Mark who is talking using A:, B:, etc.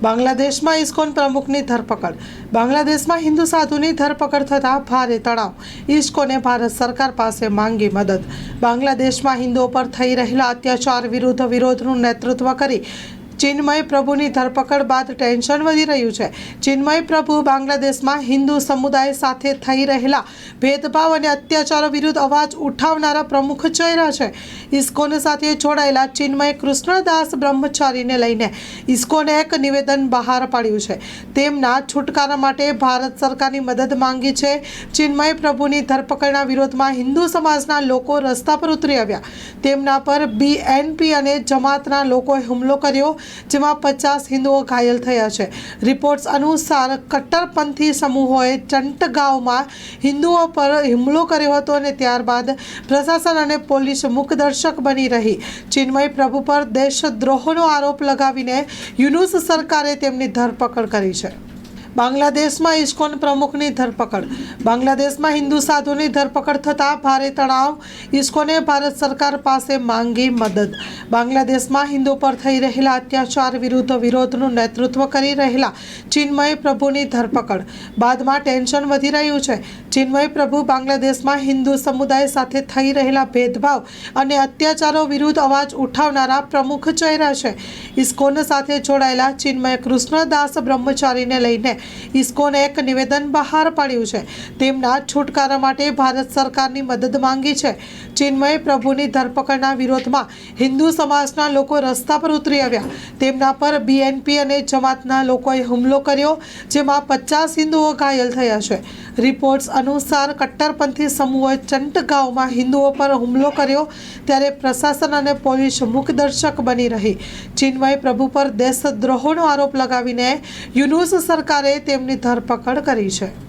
A: બાંગ્લાદેશમાં ઇસ્કોન પ્રમુખની ધરપકડ. બાંગ્લાદેશમાં હિન્દુ સાધુની ધરપકડ થતાં ભારે તણાવ. ઇસ્કોને ભારત સરકાર પાસે માંગી મદદ. બાંગ્લાદેશમાં હિન્દુઓ પર થઈ રહેલા અત્યાચાર વિરુદ્ધ વિરોધનું નેતૃત્વ કરી ચિન્મય પ્રભુની ધરપકડ બાદ ટેન્શન વધી રહ્યું છે. ચિન્મય પ્રભુ બાંગ્લાદેશમાં હિન્દુ સમુદાય સાથે થઈ રહેલા ભેદભાવ અને અત્યાચારો વિરુદ્ધ અવાજ ઉઠાવનારા પ્રમુખ ચહેરા છે. ઇસ્કોન સાથે જોડાયેલા ચિન્મય કૃષ્ણદાસ બ્રહ્મચારીને લઈને ઇસ્કોને એક નિવેદન બહાર પાડ્યું છે. તેમના છુટકારા માટે ભારત સરકારની મદદ માંગી છે. ચિન્મય પ્રભુની ધરપકડના વિરોધમાં હિન્દુ સમાજના લોકો રસ્તા પર ઉતરી આવ્યા. તેમના પર BNP અને જમાતના લોકોએ હુમલો કર્યો, જેમાં 50 હિન્દુઓ ઘાયલ થયા છે. રિપોર્ટ્સ અનુસાર કટ્ટરપંથી સમૂહોએ ચંટગાંવમાં હિન્દુઓ પર હુમલો કર્યો હતો અને ત્યારબાદ પ્રશાસન અને પોલીસ મૂકદર્શક બની રહી. ચિન્મય પ્રભુ પર દેશદ્રોહનો આરોપ લગાવીને યુનુસ સરકારે તેમની ધરપકડ કરી છે. બાંગ્લાદેશમાં ઇસ્કોન પ્રમુખની ધરપકડ. બાંગ્લાદેશમાં હિન્દુ સાધુની ધરપકડ થતાં ભારે તણાવ. ઇસ્કોને ભારત સરકાર પાસે માંગી મદદ. બાંગ્લાદેશમાં હિન્દુ પર થઈ રહેલા અત્યાચાર વિરુદ્ધ વિરોધનું નેતૃત્વ કરી રહેલા ચિન્મય પ્રભુની ધરપકડ બાદમાં ટેન્શન વધી રહ્યું છે. ચિન્મય પ્રભુ બાંગ્લાદેશમાં હિન્દુ સમુદાય સાથે થઈ રહેલા ભેદભાવ અને અત્યાચારો વિરુદ્ધ અવાજ ઉઠાવનારા પ્રમુખ ચહેરા છે. ઇસ્કોન સાથે જોડાયેલા ચિન્મય કૃષ્ણદાસ બ્રહ્મચારીને લઈને ઇસ્કોને એક નિવેદન બહાર પાડ્યું છે. તેમના છુટકારા માટે ભારત સરકારની મદદ માંગી છે. ચિન્મય પ્રભુની ધરપકડના વિરોધમાં હિન્દુ સમાજના લોકો રસ્તા પર ઉતરી આવ્યા. તેમના પર BNP અને જમાતના લોકોએ હુમલો કર્યો, જેમાં 50 હિન્દુઓ ઘાયલ થયા છે. રિપોર્ટ્સ અનુસાર કટ્ટરપંથી સમૂહોએ ચંટગાંવમાં હિન્દુઓ પર હુમલો કર્યો, ત્યારે પ્રશાસન અને પોલીસ મૂકદર્શક બની રહી. ચિન્મય પ્રભુ પર દેશદ્રોહનો આરોપ લગાવીને યુનુસ સરકારે તેમની ધરપકડ કરી છે.